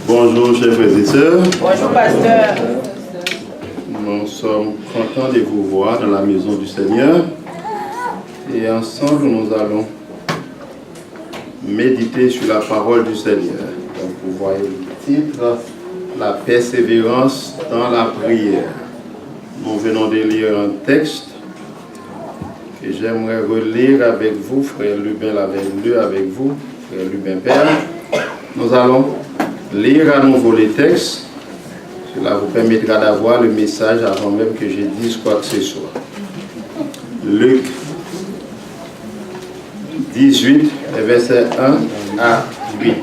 Bonjour, chers frères et sœurs. Bonjour, pasteur. Nous sommes contents de vous voir dans la maison du Seigneur. Et ensemble, nous allons méditer sur la parole du Seigneur. Donc, vous voyez le titre, la persévérance dans la prière. Nous venons de lire un texte que j'aimerais relire avec vous. Frère Lubin l'avait lu avec vous, frère Lubin Père. Nous allons lire à nouveau les textes. Cela vous permettra d'avoir le message avant même que je dise quoi que ce soit. Luc 18, versets 1 à 8.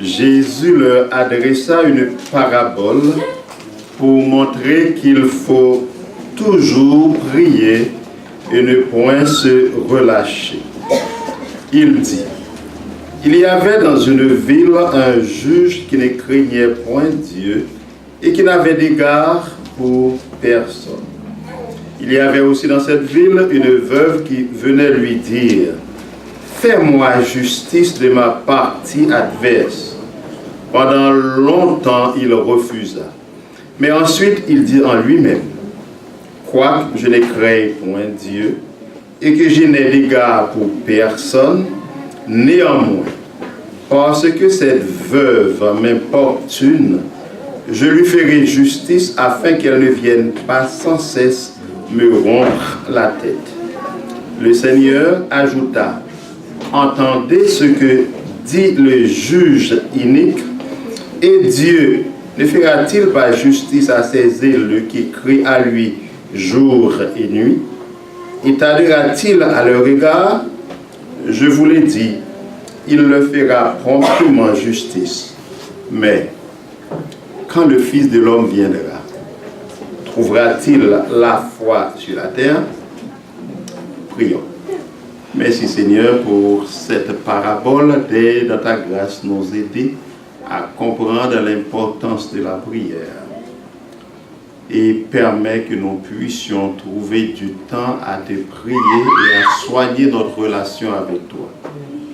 Jésus leur adressa une parabole pour montrer qu'il faut toujours prier et ne point se relâcher. Il dit: il y avait dans une ville un juge qui ne craignait point Dieu et qui n'avait d'égard pour personne. Il y avait aussi dans cette ville une veuve qui venait lui dire: fais-moi justice de ma partie adverse. Pendant longtemps, il refusa. Mais ensuite, il dit en lui-même: quoique je ne craigne point Dieu et que je n'ai d'égard pour personne, néanmoins, parce que cette veuve m'importune, je lui ferai justice afin qu'elle ne vienne pas sans cesse me rompre la tête. Le Seigneur ajouta: entendez ce que dit le juge inique, et Dieu ne fera-t-il pas justice à ses élus qui crient à lui jour et nuit? Et tardera-t-il à leur égard? Je vous l'ai dit, il le fera promptement justice. Mais quand le Fils de l'homme viendra, trouvera-t-il la foi sur la terre? Prions. Merci Seigneur pour cette parabole, d'aide dans ta grâce nous aider à comprendre l'importance de la prière et permet que nous puissions trouver du temps à te prier et à soigner notre relation avec toi.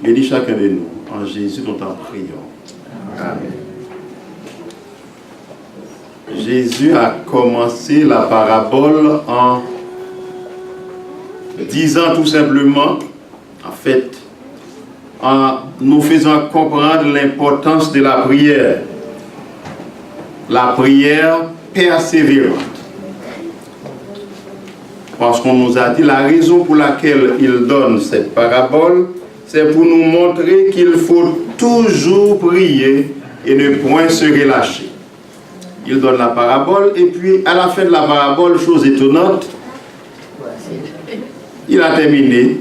Bénis chacun de nous. En Jésus, nous t'en prions. Amen. Jésus a commencé la parabole en disant tout simplement, en fait, en nous faisant comprendre l'importance de la prière. La prière persévérante. Parce qu'on nous a dit la raison pour laquelle il donne cette parabole, c'est pour nous montrer qu'il faut toujours prier et ne point se relâcher. Il donne la parabole et puis à la fin de la parabole, chose étonnante, il a terminé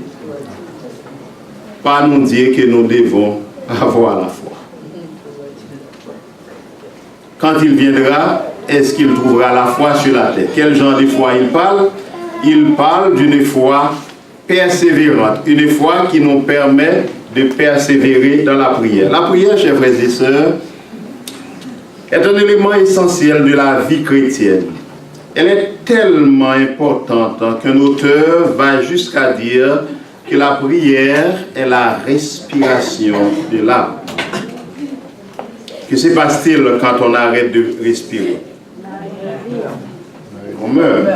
par nous dire que nous devons avoir la foi. Quand il viendra, est-ce qu'il trouvera la foi sur la terre? Quel genre de foi il parle? Il parle d'une foi persévérante, une foi qui nous permet de persévérer dans la prière. La prière, chers frères et sœurs, est un élément essentiel de la vie chrétienne. Elle est tellement importante qu'un auteur va jusqu'à dire que la prière est la respiration de l'âme. Que se passe-t-il quand on arrête de respirer? On meurt.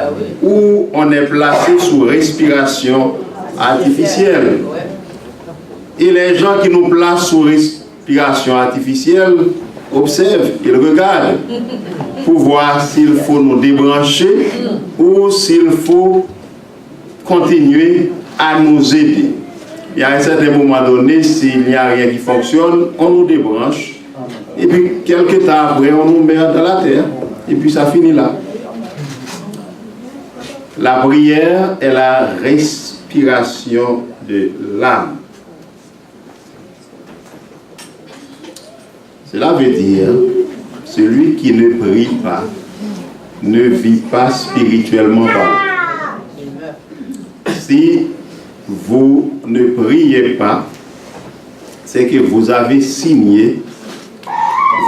Ou on est placé sous respiration artificielle. Et les gens qui nous placent sous respiration artificielle observent, ils regardent pour voir s'il faut nous débrancher ou s'il faut continuer à nous aider. Et à un certain moment donné, s'il n'y a rien qui fonctionne, on nous débranche. Et puis, quelques temps après, on nous met dans la terre. Et puis, ça finit là. La prière est la respiration de l'âme. Cela veut dire, celui qui ne prie pas, ne vit pas spirituellement parlant. Si vous ne priez pas, c'est que vous avez signé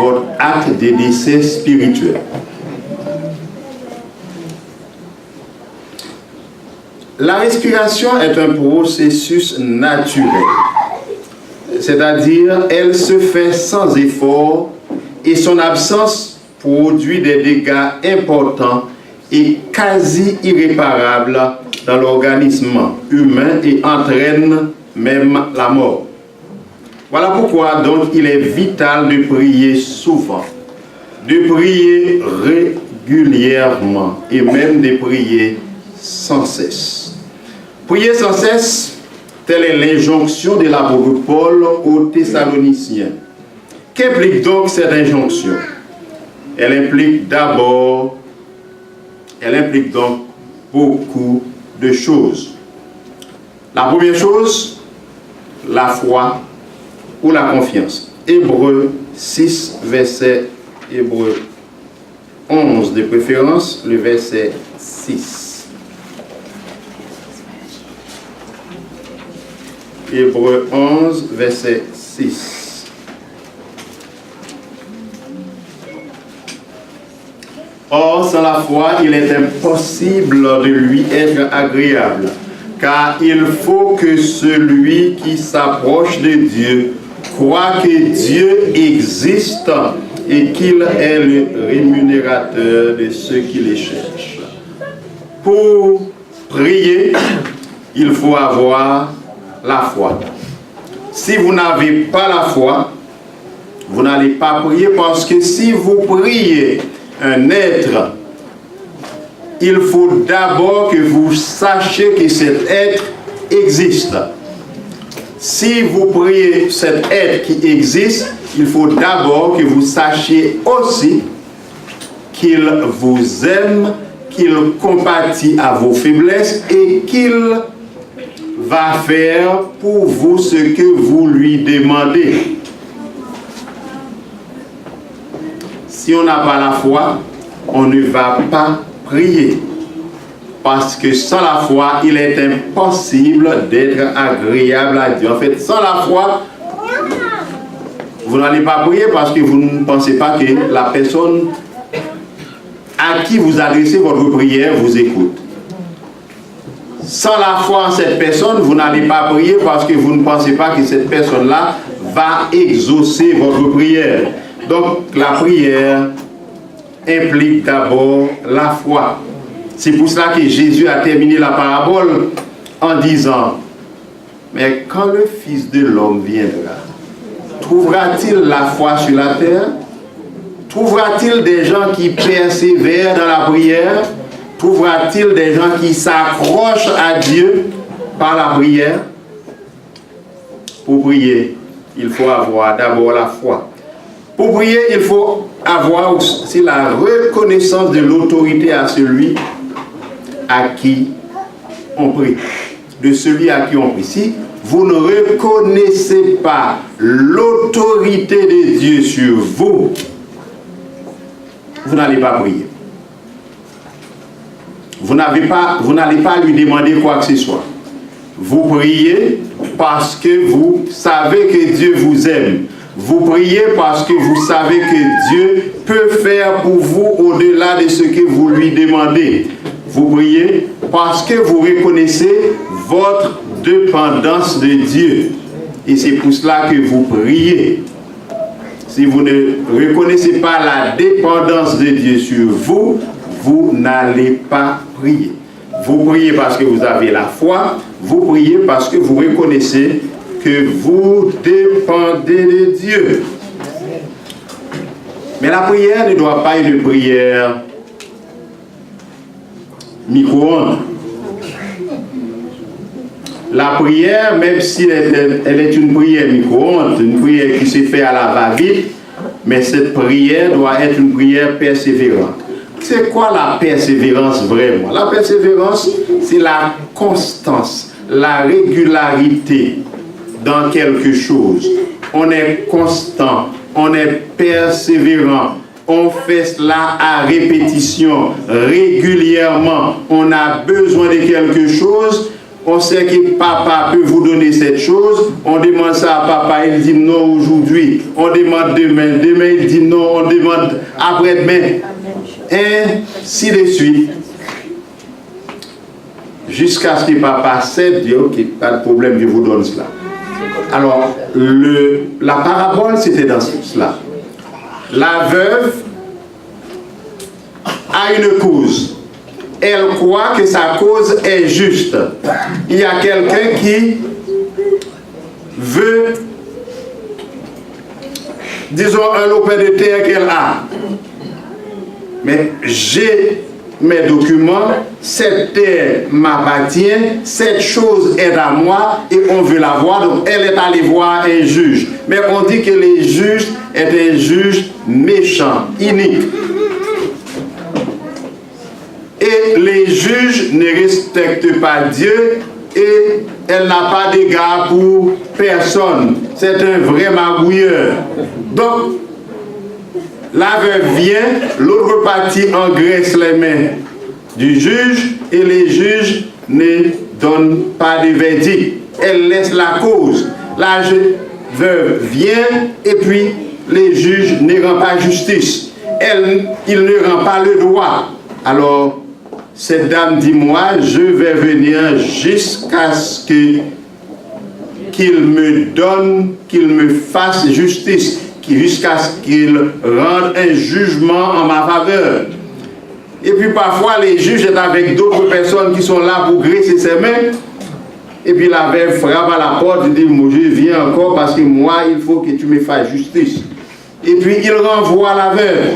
votre acte de décès spirituel. La respiration est un processus naturel. c'est-à-dire elle se fait sans effort et son absence produit des dégâts importants et quasi irréparables dans l'organisme humain et entraîne même la mort. Voilà pourquoi donc il est vital de prier souvent, de prier régulièrement et même de prier sans cesse. Prier sans cesse, telle est l'injonction de l'apôtre Paul aux Thessaloniciens. Qu'implique donc cette injonction? Elle implique donc beaucoup de choses. La première chose, la foi ou la confiance. Hébreux 6, Hébreux 11 de préférence, le verset 6. Hébreux 11, verset 6. Or, sans la foi, il est impossible de lui être agréable, car il faut que celui qui s'approche de Dieu croit que Dieu existe et qu'il est le rémunérateur de ceux qui les cherchent. Pour prier, il faut avoir la foi. Si vous n'avez pas la foi, vous n'allez pas prier, parce que si vous priez un être, il faut d'abord que vous sachiez que cet être existe. Si vous priez cet être qui existe, il faut d'abord que vous sachiez aussi qu'il vous aime, qu'il compatit à vos faiblesses et qu'il va faire pour vous ce que vous lui demandez. Si on n'a pas la foi, on ne va pas prier. Parce que sans la foi, il est impossible d'être agréable à Dieu. En fait, sans la foi, vous n'allez pas prier parce que vous ne pensez pas que la personne à qui vous adressez votre prière vous écoute. Sans la foi en cette personne, vous n'allez pas prier parce que vous ne pensez pas que cette personne-là va exaucer votre prière. Donc, la prière implique d'abord la foi. C'est pour cela que Jésus a terminé la parabole en disant: mais quand le Fils de l'homme viendra, trouvera-t-il la foi sur la terre? Trouvera-t-il des gens qui persévèrent dans la prière? Trouvera-t-il des gens qui s'accrochent à Dieu par la prière? Pour prier, il faut avoir d'abord la foi. Pour prier, il faut avoir aussi la reconnaissance de l'autorité à celui à qui on prie. De celui à qui on prie. Si vous ne reconnaissez pas l'autorité de Dieu sur vous, vous n'allez pas prier. Vous n'allez pas lui demander quoi que ce soit. Vous priez parce que vous savez que Dieu vous aime. Vous priez parce que vous savez que Dieu peut faire pour vous au-delà de ce que vous lui demandez. Vous priez parce que vous reconnaissez votre dépendance de Dieu. Et c'est pour cela que vous priez. Si vous ne reconnaissez pas la dépendance de Dieu sur vous, vous n'allez pas prier. Vous priez parce que vous avez la foi. Vous priez parce que vous reconnaissez que vous dépendez de Dieu. Mais la prière ne doit pas être une prière micro-ondes. La prière, même si elle est une prière micro-ondes, une prière qui se fait à la va-vite, mais cette prière doit être une prière persévérante. C'est quoi la persévérance vraiment? La persévérance, c'est la constance, la régularité dans quelque chose. On est constant, on est persévérant, on fait cela à répétition, régulièrement. On a besoin de quelque chose, on sait que papa peut vous donner cette chose, on demande ça à papa, il dit non aujourd'hui, on demande demain, demain il dit non, on demande après-demain, ainsi de suite, jusqu'à ce que papa cède, dit ok, pas de problème, je vous donne cela. Alors, la parabole, c'était dans cela. La veuve a une cause. Elle croit que sa cause est juste. Il y a quelqu'un qui veut, disons, un lopin de terre qu'elle a. Mais j'ai mes documents, cette terre m'appartient, cette chose est à moi et on veut la voir, donc elle est allée voir un juge. Mais on dit que les juges est un juge méchant, inique. Et les juges ne respectent pas Dieu et elle n'a pas d'égard pour personne. C'est un vrai magouilleur. Donc, la veuve vient, l'autre partie engraisse les mains du juge et les juges ne donnent pas de verdict. Elle laisse la cause. La veuve vient et puis les juges ne rendent pas justice. Il ne rend pas le droit. Alors, cette dame dit, moi, je vais venir jusqu'à ce qu'il me donne, qu'il me fasse justice, jusqu'à ce qu'il rende un jugement en ma faveur. Et puis parfois, les juges sont avec d'autres personnes qui sont là pour graisser ses mains. Et puis la veuve frappe à la porte et dit, moi, je viens encore parce que moi, il faut que tu me fasses justice. Et puis il renvoie la veuve.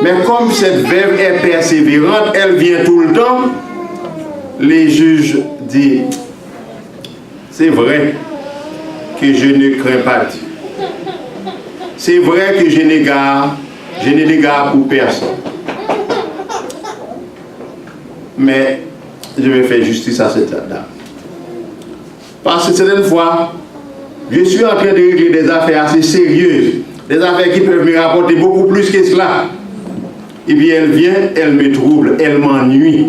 Mais comme cette veuve est persévérante, elle vient tout le temps, les juges disent, c'est vrai que je ne crains pas Dieu. C'est vrai que je n'ai d'égard pour personne. Mais je vais faire justice à cette dame. Parce que certaines fois, je suis en train de régler des affaires assez sérieuses, des affaires qui peuvent me rapporter beaucoup plus que cela. Et puis elle vient, elle me trouble, elle m'ennuie.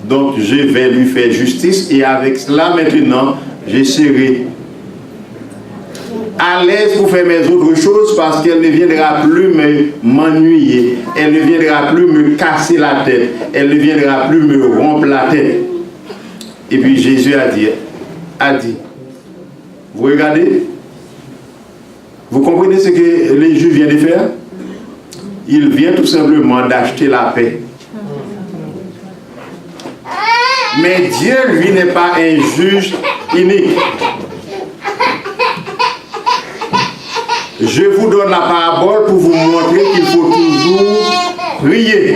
Donc je vais lui faire justice et avec cela maintenant, je serai à l'aise pour faire mes autres choses parce qu'elle ne viendra plus m'ennuyer, elle ne viendra plus me casser la tête, elle ne viendra plus me rompre la tête. Et puis Jésus a dit, vous regardez, vous comprenez ce que les juges viennent de faire? Il vient tout simplement d'acheter la paix. Mais Dieu, lui, n'est pas un juge inique. Je vous donne la parabole pour vous montrer qu'il faut toujours prier.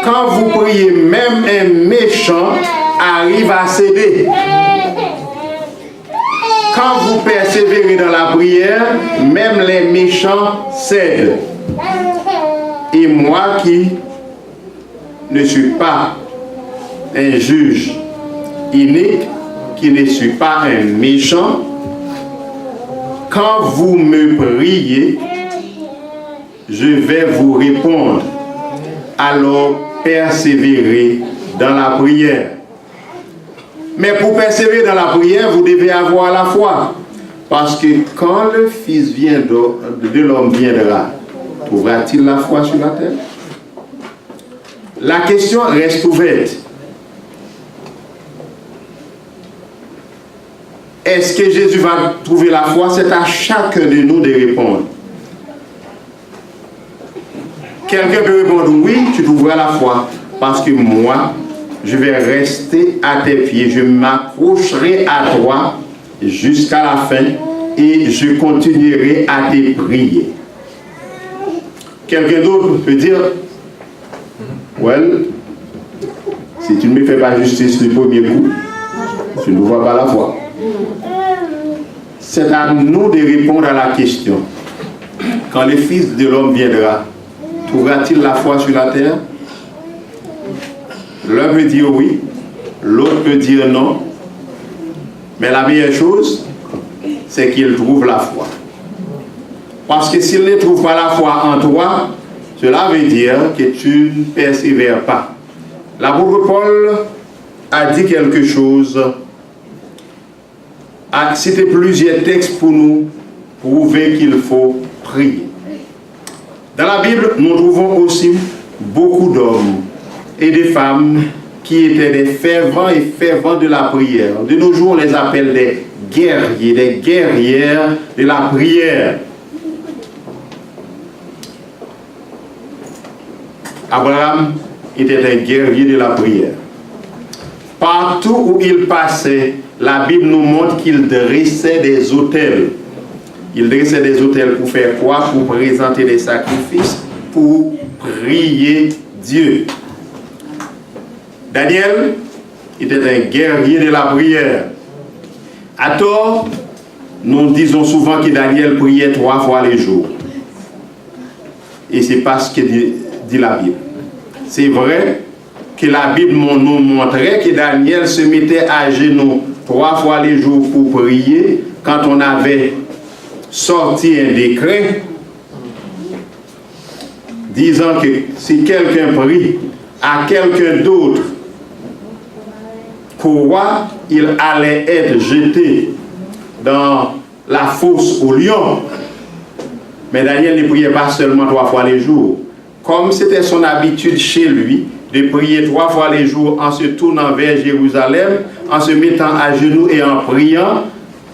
Quand vous priez, même un méchant arrive à céder. Quand vous persévérez dans la prière, même les méchants cèdent. Et moi qui ne suis pas un juge inique, qui ne suis pas un méchant, quand vous me priez, je vais vous répondre. Alors persévérez dans la prière. Mais pour persévérer dans la prière, vous devez avoir la foi. Parce que quand le Fils de l'homme viendra, trouvera-t-il la foi sur la terre? La question reste ouverte. Est-ce que Jésus va trouver la foi? C'est à chacun de nous de répondre. Quelqu'un peut répondre, oui, tu trouveras la foi. Parce que moi, je vais rester à tes pieds. Je m'accrocherai à toi jusqu'à la fin et je continuerai à te prier. Quelqu'un d'autre peut dire, well, si tu ne me fais pas justice du premier coup, tu ne vois pas la foi. C'est à nous de répondre à la question. Quand le Fils de l'homme viendra, trouvera-t-il la foi sur la terre? L'un peut dire oui, l'autre peut dire non. Mais la meilleure chose, c'est qu'il trouve la foi. Parce que s'il ne trouve pas la foi en toi, cela veut dire que tu ne persévères pas. L'apôtre Paul a dit quelque chose, a cité plusieurs textes pour nous prouver qu'il faut prier. Dans la Bible, nous trouvons aussi beaucoup d'hommes et de femmes qui étaient des fervents et fervents de la prière. De nos jours, on les appelle des guerriers, des guerrières de la prière. Abraham était un guerrier de la prière. Partout où il passait, la Bible nous montre qu'il dressait des autels. Il dressait des autels pour faire quoi? Pour présenter des sacrifices, pour prier Dieu. Daniel était un guerrier de la prière. À tort, nous disons souvent que Daniel priait 3 fois les jours. Et c'est pas ce que dit la Bible. C'est vrai que la Bible nous montrait que Daniel se mettait à genoux 3 fois les jours pour prier quand on avait sorti un décret disant que si quelqu'un prie à quelqu'un d'autre qu'au roi, il allait être jeté dans la fosse au lion. Mais Daniel ne priait pas seulement 3 fois les jours. Comme c'était son habitude chez lui de prier 3 fois les jours en se tournant vers Jérusalem, en se mettant à genoux et en priant,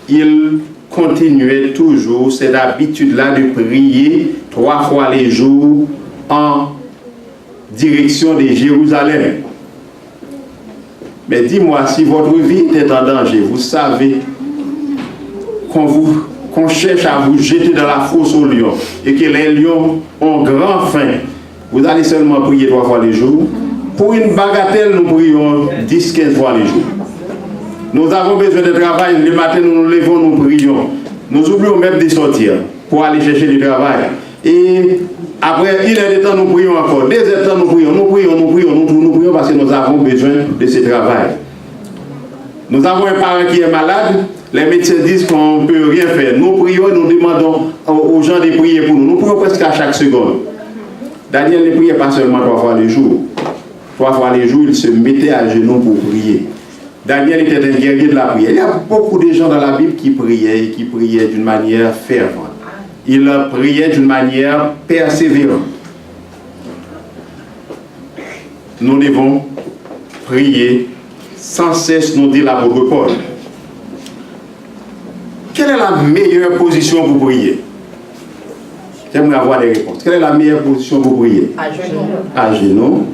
il continuait toujours cette habitude-là de prier 3 fois les jours en direction de Jérusalem. Mais dis-moi, si votre vie était en danger, vous savez qu'on cherche à vous jeter dans la fosse aux lions et que les lions ont grand faim, vous allez seulement prier 3 fois les jours. Pour une bagatelle, nous prions 10-15 fois les jours. Nous avons besoin de travail. Le matin, nous nous levons, nous prions. Nous oublions même de sortir pour aller chercher du travail. Et après 1 heure de temps, nous prions encore. 2 heures de temps, nous prions parce que nous avons besoin de ce travail. Nous avons un parent qui est malade. Les médecins disent qu'on ne peut rien faire. Nous prions et nous demandons aux gens de prier pour nous. Nous prions presque à chaque seconde. Daniel ne priait pas seulement 3 fois les jours. 3 fois les jours, il se mettait à genoux pour prier. Daniel était un guerrier de la prière. Il y a beaucoup de gens dans la Bible qui priaient et qui priaient d'une manière fervente. Ils priaient d'une manière persévérante. Nous devons prier sans cesse, nous dit l'apôtre Paul. Quelle est la meilleure position pour prier? J'aimerais avoir des réponses. Quelle est la meilleure position pour prier? À genoux. À genoux.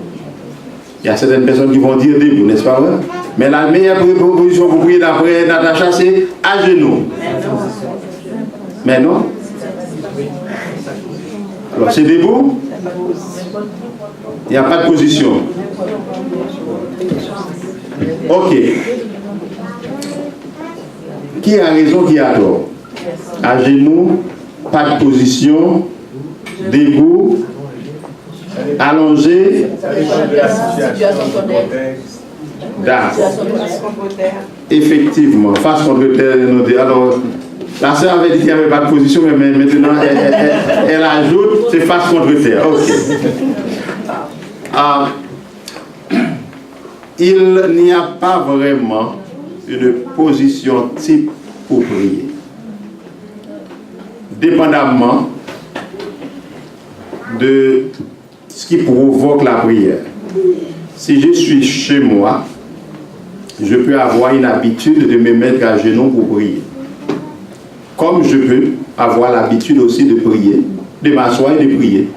Il y a certaines personnes qui vont dire debout, n'est-ce pas vrai? Mais la meilleure position pour prier d'après Natacha, c'est à genoux. Mais non. Alors c'est debout. Il n'y a pas de position. Ok. Qui a raison, qui a tort? À genoux, pas de position, debout, allongé, d'accord. Effectivement, face contre terre. Alors, la sœur avait dit qu'il n'y avait pas de position, mais maintenant elle ajoute, c'est face contre terre. Ok. Il n'y a pas vraiment une position type pour prier. Dépendamment de ce qui provoque la prière. Si je suis chez moi, je peux avoir une habitude de me mettre à genoux pour prier. Comme je peux avoir l'habitude aussi de prier, de m'asseoir et de prier.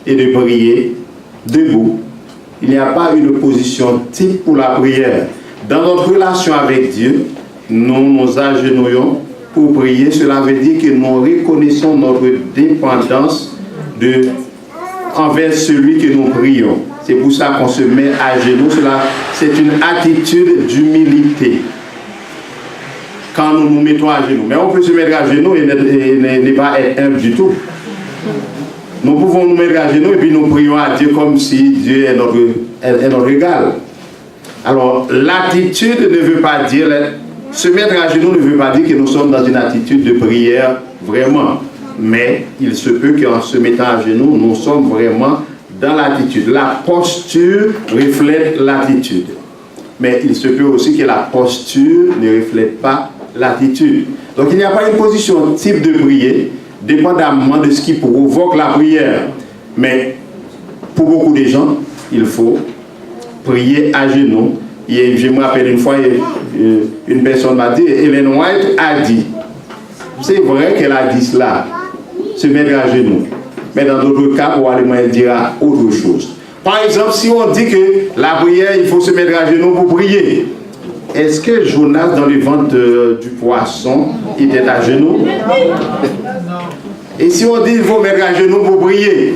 Et de prier debout. Il n'y a pas une position type pour la prière. Dans notre relation avec Dieu, nous nous agenouillons pour prier. Cela veut dire que nous reconnaissons notre dépendance envers celui que nous prions. C'est pour ça qu'on se met à genoux. C'est une attitude d'humilité. Quand nous nous mettons à genoux. Mais on peut se mettre à genoux et ne pas être humble du tout. Nous pouvons nous mettre à genoux et puis nous prions à Dieu comme si Dieu est notre égal. Alors, l'attitude ne veut pas dire... Se mettre à genoux ne veut pas dire que nous sommes dans une attitude de prière vraiment. Mais il se peut qu'en se mettant à genoux, nous sommes vraiment dans l'attitude. La posture reflète l'attitude. Mais il se peut aussi que la posture ne reflète pas l'attitude. Donc il n'y a pas une position type de prier, dépendamment de ce qui provoque la prière. Mais pour beaucoup de gens, il faut prier à genoux. Et je me rappelle une fois, une personne m'a dit, Ellen White a dit, c'est vrai qu'elle a dit cela, se mettre à genoux. Mais dans d'autres cas, probablement elle dira autre chose. Par exemple, si on dit que la prière, il faut se mettre à genoux pour prier, est-ce que Jonas, dans le ventre du poisson, était à genoux? Et si on dit qu'il faut mettre à genoux pour prier,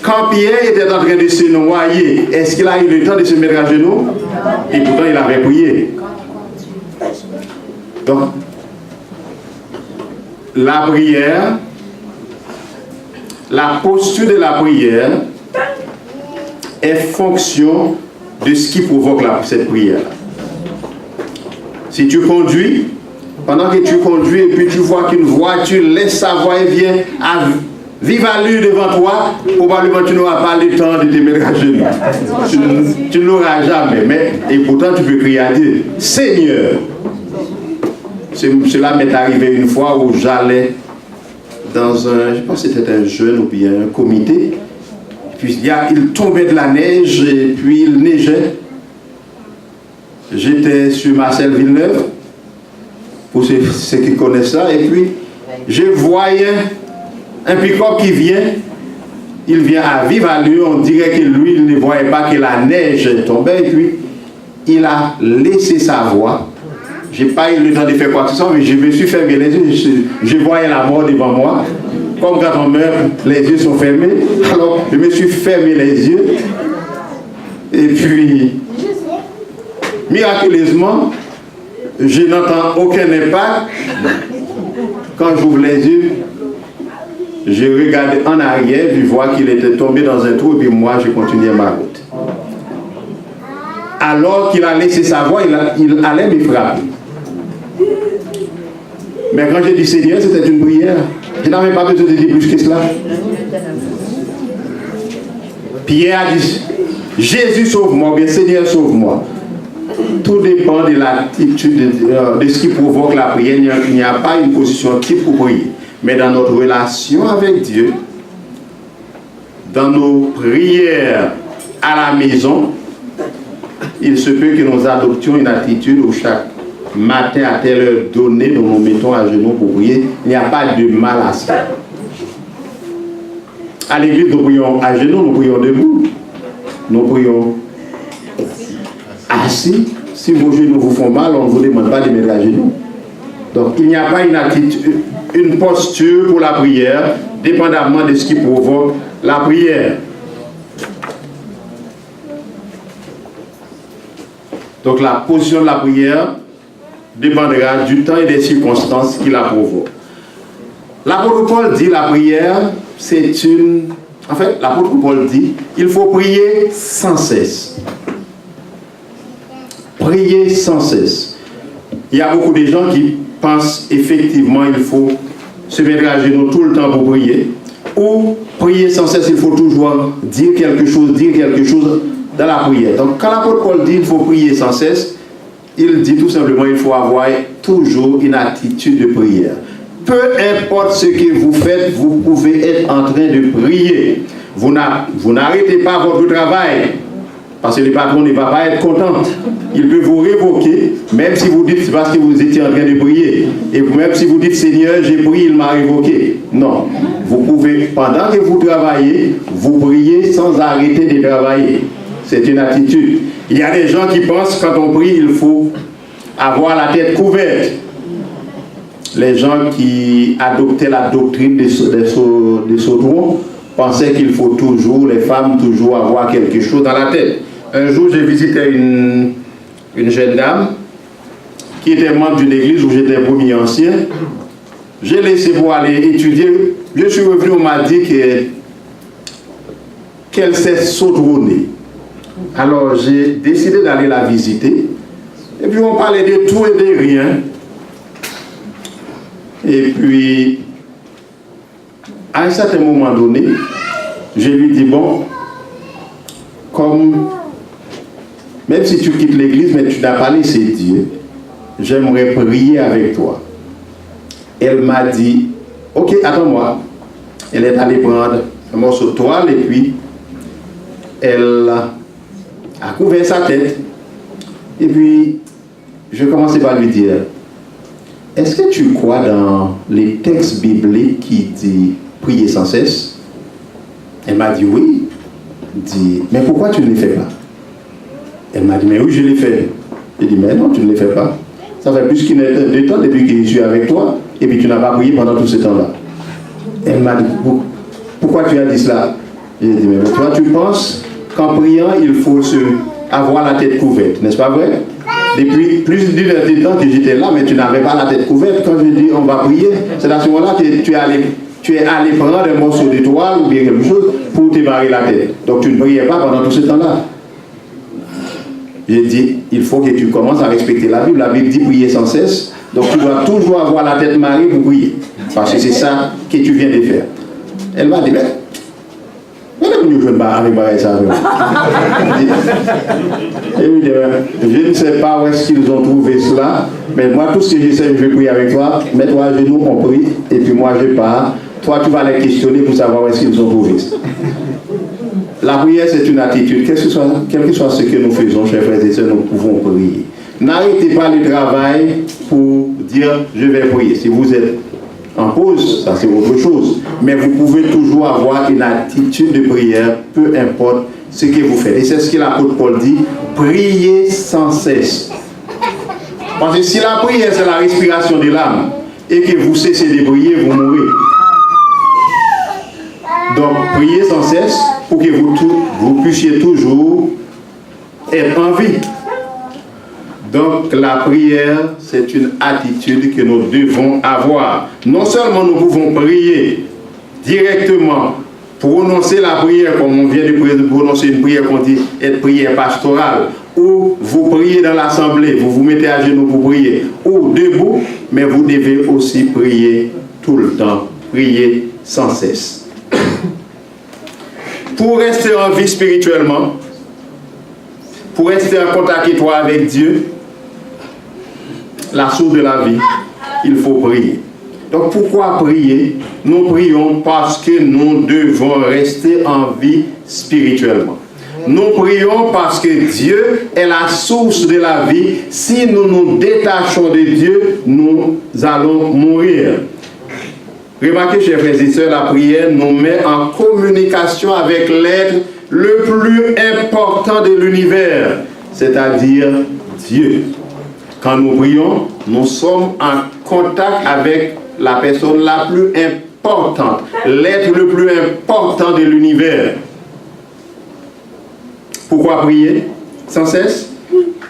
quand Pierre était en train de se noyer, est-ce qu'il a eu le temps de se mettre à genoux? Et pourtant, il avait prié. Donc, la prière, la posture de la prière est fonction de ce qui provoque cette prière. Si tu conduis, pendant que tu conduis et puis tu vois qu'une voiture laisse sa voie et vient à vive allure devant toi, probablement tu n'auras pas le temps de te mettre à genoux. Tu ne l'auras jamais, mais et pourtant tu peux crier à Dieu, Seigneur. Cela m'est arrivé une fois où j'allais dans un, je pense que c'était un jeûne ou bien un comité, puis il tombait de la neige et puis il neigeait. J'étais sur Marcel Villeneuve, pour ceux qui connaissent ça, et puis je voyais un pick-up qui vient, il vient à vive allure, on dirait que lui, il ne voyait pas que la neige tombait, et puis il a laissé sa voie. Je n'ai pas eu le temps de faire quoi que ce soit, mais je me suis fermé les yeux, je voyais la mort devant moi. Comme quand on meurt, les yeux sont fermés, alors je me suis fermé les yeux, et puis miraculeusement, je n'entends aucun impact. Quand j'ouvre les yeux, je regarde en arrière, je vois qu'il était tombé dans un trou, et puis moi, je continuais ma route. Alors qu'il a laissé sa voie, il allait me frapper. Mais quand j'ai dit Seigneur, c'était une prière. Je n'avais pas besoin de dire plus que cela. Pierre a dit, Jésus sauve-moi, bien Seigneur sauve-moi. Tout dépend de l'attitude, de ce qui provoque la prière. Il n'y a pas une position type pour prier. Mais dans notre relation avec Dieu, dans nos prières à la maison, il se peut que nous adoptions une attitude où chaque matin à telle heure donnée, nous nous mettons à genoux pour prier. Il n'y a pas de mal à ça. À l'église, nous prions à genoux, nous prions debout. Nous prions assis. Si vos genoux vous font mal, on ne vous demande pas de mettre à genoux. Donc il n'y a pas une attitude, une posture pour la prière, dépendamment de ce qui provoque la prière. Donc la position de la prière dépendra du temps et des circonstances qui la provoquent. L'apôtre Paul dit la prière, c'est une... En fait, l'apôtre Paul dit, il faut prier sans cesse. Prier sans cesse. Il y a beaucoup de gens qui pensent effectivement il faut se mettre à genoux tout le temps pour prier. Ou prier sans cesse, il faut toujours dire quelque chose dans la prière. Donc quand l'apôtre Paul dit il faut prier sans cesse, il dit tout simplement il faut avoir toujours une attitude de prière. Peu importe ce que vous faites, vous pouvez être en train de prier. Vous n'arrêtez pas votre travail, parce que le patron ne va pas être content. Il peut vous révoquer, même si vous dites parce que vous étiez en train de prier. Et même si vous dites Seigneur, j'ai prié, il m'a révoqué. Non. Vous pouvez, pendant que vous travaillez, vous priez sans arrêter de travailler. C'est une attitude. Il y a des gens qui pensent quand on prie, il faut avoir la tête couverte. Les gens qui adoptaient la doctrine des Sautron pensaient qu'il faut toujours, les femmes, toujours avoir quelque chose dans la tête. Un jour, j'ai visité une jeune dame qui était membre d'une église où j'étais premier ancien. J'ai laissé pour aller étudier. Je suis revenu, on m'a dit qu'elle s'est sautronnée. Alors, j'ai décidé d'aller la visiter. Et puis, on parlait de tout et de rien. Et puis, à un certain moment donné, je lui dis, bon, comme, même si tu quittes l'église, mais tu n'as pas laissé Dieu, j'aimerais prier avec toi. Elle m'a dit, ok, attends-moi. Elle est allée prendre un morceau de toile et puis elle a couvert sa tête. Et puis, je commençais par lui dire, est-ce que tu crois dans les textes bibliques qui disent prier sans cesse? Elle m'a dit oui. Dit, mais pourquoi tu ne les fais pas? Elle m'a dit, mais oui, je les fais. J'ai dit, mais non, tu ne les fais pas. Ça fait plus qu'une heure de temps depuis que je suis avec toi, et puis tu n'as pas prié pendant tout ce temps-là. Elle m'a dit, pourquoi tu as dit cela? J'ai dit, mais toi, tu penses qu'en priant, il faut avoir la tête couverte, n'est-ce pas vrai? Depuis plus d'une heure de temps que j'étais là, mais tu n'avais pas la tête couverte. Quand je dis on va prier, c'est à ce moment-là que tu es allé prendre un morceau de toile ou bien quelque chose pour te barrer la tête. Donc tu ne priais pas pendant tout ce temps-là. J'ai dit, il faut que tu commences à respecter la Bible. La Bible dit prier sans cesse. Donc tu dois toujours avoir la tête mariée pour prier. Parce que c'est ça que tu viens de faire. Elle m'a dit, mais je ne sais pas où est-ce qu'ils ont trouvé cela, mais moi tout ce que je sais, je vais prier avec toi, mets-toi à genoux, on prie, et puis moi je pars. Toi tu vas les questionner pour savoir où est-ce qu'ils ont trouvé ça. La prière c'est une attitude, quel que soit ce que nous faisons, chers frères et sœurs, nous pouvons prier. N'arrêtez pas le travail pour dire je vais prier. Si vous êtes en pause, ça c'est autre chose. Mais vous pouvez toujours avoir une attitude de prière, peu importe ce que vous faites. Et c'est ce que l'apôtre Paul dit, priez sans cesse. Parce que si la prière c'est la respiration de l'âme, et que vous cessez de prier, vous mourrez. Donc priez sans cesse pour que vous puissiez toujours être en vie. Donc la prière, c'est une attitude que nous devons avoir. Non seulement nous pouvons prier directement, prononcer la prière comme on vient de prononcer une prière qu'on dit être prière pastorale, ou vous priez dans l'assemblée, vous vous mettez à genoux pour prier, ou debout, mais vous devez aussi prier tout le temps, prier sans cesse. Pour rester en vie spirituellement, pour rester en contact étroit avec Dieu, la source de la vie, il faut prier. Donc pourquoi prier? Nous prions parce que nous devons rester en vie spirituellement. Nous prions parce que Dieu est la source de la vie. Si nous nous détachons de Dieu, nous allons mourir. Remarquez, chers frères et sœurs, la prière nous met en communication avec l'être le plus important de l'univers, c'est-à-dire Dieu. Quand nous prions, nous sommes en contact avec la personne la plus importante, l'être le plus important de l'univers. Pourquoi prier sans cesse?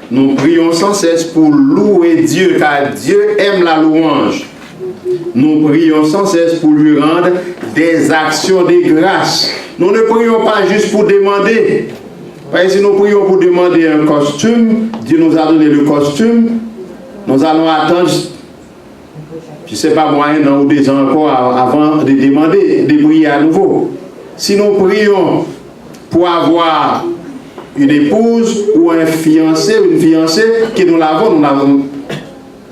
Nous prions sans cesse pour louer Dieu, car Dieu aime la louange. Nous prions sans cesse pour lui rendre des actions de grâce. Nous ne prions pas juste pour demander. Parce que si nous prions pour demander un costume, Dieu nous a donné le costume, nous allons attendre, je ne sais pas moi, 1 an ou 2 ans encore avant de demander, de prier à nouveau. Si nous prions pour avoir une épouse ou un fiancé ou une fiancée que nous l'avons,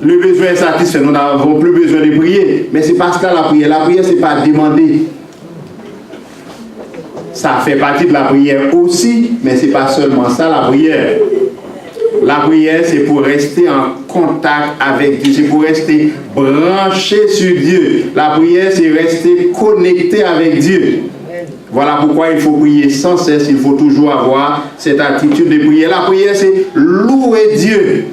le besoin est satisfait, nous n'avons plus besoin de prier. Mais c'est parce que la prière, c'est pas demander. Ça fait partie de la prière aussi, mais c'est pas seulement ça la prière. La prière, c'est pour rester en contact avec Dieu, c'est pour rester branché sur Dieu. La prière, c'est rester connecté avec Dieu. Voilà pourquoi il faut prier sans cesse, il faut toujours avoir cette attitude de prière. La prière, c'est louer Dieu.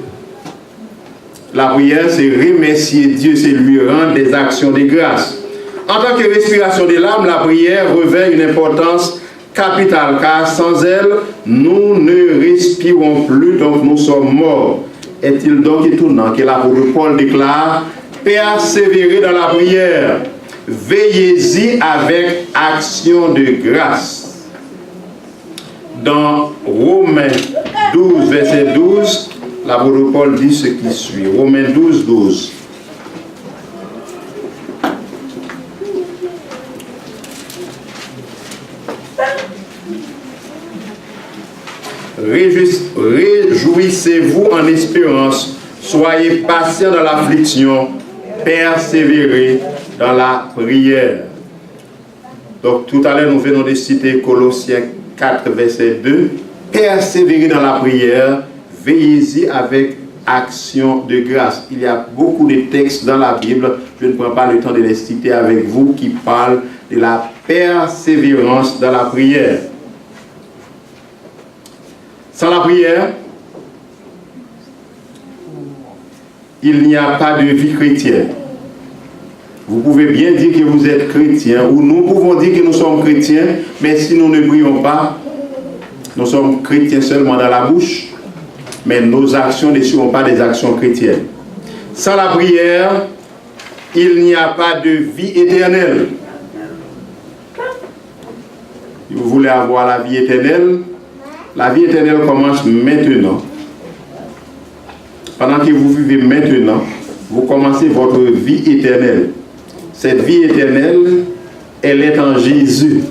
La prière, c'est remercier Dieu, c'est lui rendre des actions de grâce. En tant que respiration de l'âme, la prière revêt une importance capitale, car sans elle, nous ne respirons plus, donc nous sommes morts. Est-il donc étonnant que l'apôtre Paul déclare « Persévérez dans la prière, veillez-y avec action de grâce ». Dans Romains 12, verset 12, l'apôtre Paul dit ce qui suit. Romains 12, 12. Réjouissez-vous en espérance, soyez patients dans l'affliction, persévérez dans la prière. Donc tout à l'heure nous venons de citer Colossiens 4, verset 2. persévérer dans la prière, veillez-y avec action de grâce. Il y a beaucoup de textes dans la Bible, je ne prends pas le temps de les citer avec vous, qui parlent de la persévérance dans la prière. Sans la prière, il n'y a pas de vie chrétienne. Vous pouvez bien dire que vous êtes chrétien, ou nous pouvons dire que nous sommes chrétiens, mais si nous ne prions pas, nous sommes chrétiens seulement dans la bouche, mais nos actions ne seront pas des actions chrétiennes. Sans la prière, il n'y a pas de vie éternelle. Si vous voulez avoir la vie éternelle commence maintenant. Pendant que vous vivez maintenant, vous commencez votre vie éternelle. Cette vie éternelle, elle est en Jésus.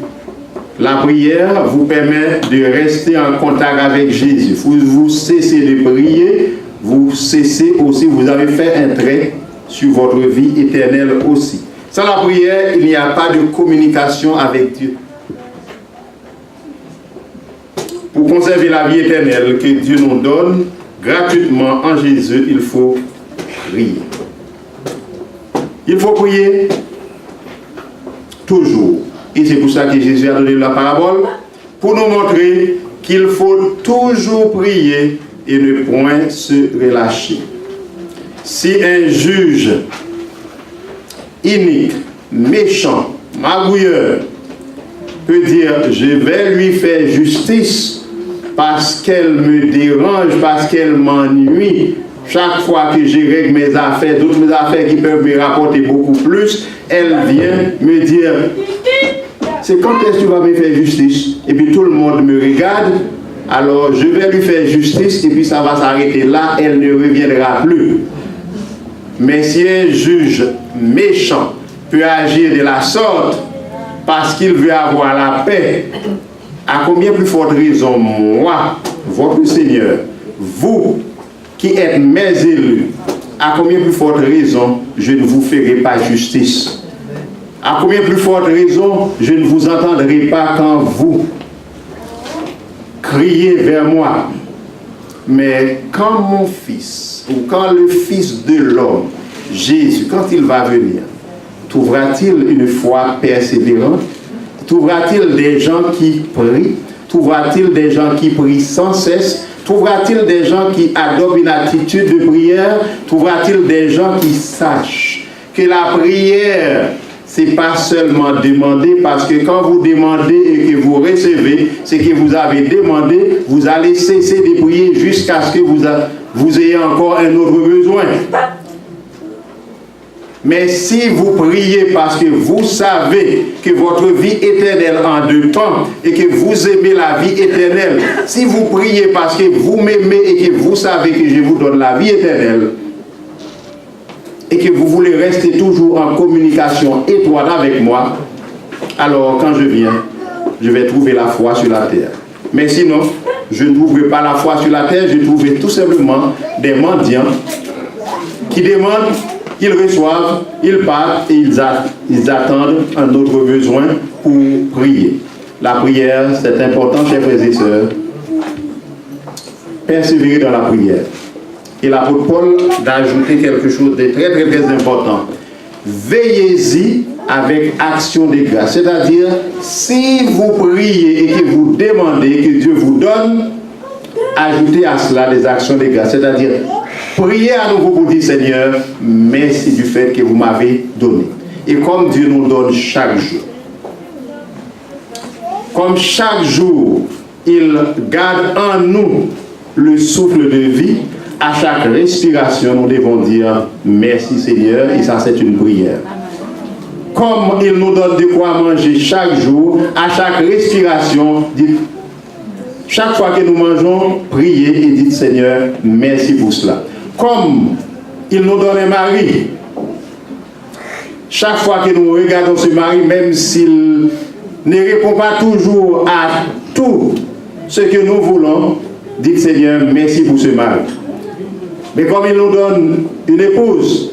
La prière vous permet de rester en contact avec Jésus. Vous cessez de prier, vous cessez aussi, vous avez fait un trait sur votre vie éternelle aussi. Sans la prière, il n'y a pas de communication avec Dieu. Pour conserver la vie éternelle que Dieu nous donne gratuitement en Jésus, il faut prier. Il faut prier toujours. Et c'est pour ça que Jésus a donné la parabole, pour nous montrer qu'il faut toujours prier et ne point se relâcher. Si un juge inique, méchant, magouilleur peut dire « je vais lui faire justice parce qu'elle me dérange, parce qu'elle m'ennuie, chaque fois que je règle mes affaires, d'autres mes affaires qui peuvent me rapporter beaucoup plus, elle vient me dire « c'est quand est-ce que tu vas me faire justice ?» Et puis tout le monde me regarde, alors je vais lui faire justice et puis ça va s'arrêter là, elle ne reviendra plus. Mais si un juge méchant peut agir de la sorte parce qu'il veut avoir la paix, à combien plus forte raison, moi, votre Seigneur, vous qui êtes mes élus, à combien plus forte raison je ne vous ferai pas justice? À combien plus forte raison je ne vous entendrai pas quand vous criez vers moi? Mais quand mon fils, ou quand le Fils de l'homme, Jésus, quand il va venir, trouvera-t-il une foi persévérante? Trouvera-t-il des gens qui prient? Trouvera-t-il des gens qui prient sans cesse? Trouvera-t-il des gens qui adoptent une attitude de prière? Trouvera-t-il des gens qui sachent que la prière, c'est pas seulement demander, parce que quand vous demandez et que vous recevez ce que vous avez demandé, vous allez cesser de prier jusqu'à ce que vous ayez encore un autre besoin. Mais si vous priez parce que vous savez que votre vie éternelle en dépend et que vous aimez la vie éternelle, si vous priez parce que vous m'aimez et que vous savez que je vous donne la vie éternelle, et que vous voulez rester toujours en communication étroite avec moi, alors quand je viens, je vais trouver la foi sur la terre. Mais sinon, je ne trouverai pas la foi sur la terre, je trouverai tout simplement des mendiants qui demandent, ils reçoivent, ils partent et ils attendent un autre besoin pour prier. La prière, c'est important, chers frères et sœurs. Persévérer dans la prière. Et l'apôtre Paul d'ajouter quelque chose de très très très important. Veillez-y avec action de grâce. C'est-à-dire, si vous priez et que vous demandez que Dieu vous donne, ajoutez à cela des actions de grâce. C'est-à-dire, priez à nouveau pour dire Seigneur, merci du fait que vous m'avez donné. Et comme Dieu nous donne chaque jour, comme chaque jour, il garde en nous le souffle de vie, à chaque respiration, nous devons dire merci Seigneur, et ça c'est une prière. Comme il nous donne de quoi manger chaque jour, à chaque respiration, dites, chaque fois que nous mangeons, priez et dites Seigneur, merci pour cela. Comme il nous donne un mari, chaque fois que nous regardons ce mari, même s'il ne répond pas toujours à tout ce que nous voulons, dites Seigneur, merci pour ce mari. Mais comme il nous donne une épouse,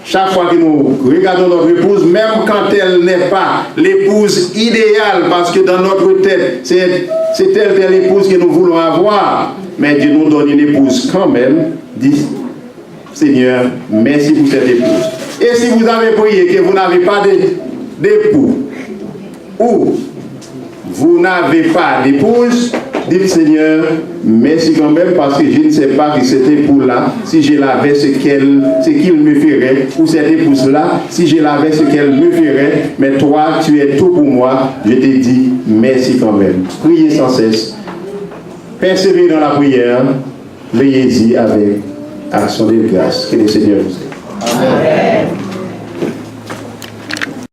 chaque fois que nous regardons notre épouse, même quand elle n'est pas l'épouse idéale, parce que dans notre tête, c'est c'est telle épouse que nous voulons avoir, mais Dieu nous donne une épouse quand même. Dit, Seigneur, merci pour cette épouse. Et si vous avez prié que vous n'avez pas d'époux, ou vous n'avez pas d'épouse, dites Seigneur, merci quand même parce que je ne sais pas que cet époux-là, si je l'avais, ce qu'il me ferait, ou cette épouse-là, si je l'avais, ce qu'elle me ferait, mais toi, tu es tout pour moi, je te dis merci quand même. Priez sans cesse. Persévérez dans la prière, veillez-y avec action de grâce. Que le Seigneur vous aide. Amen.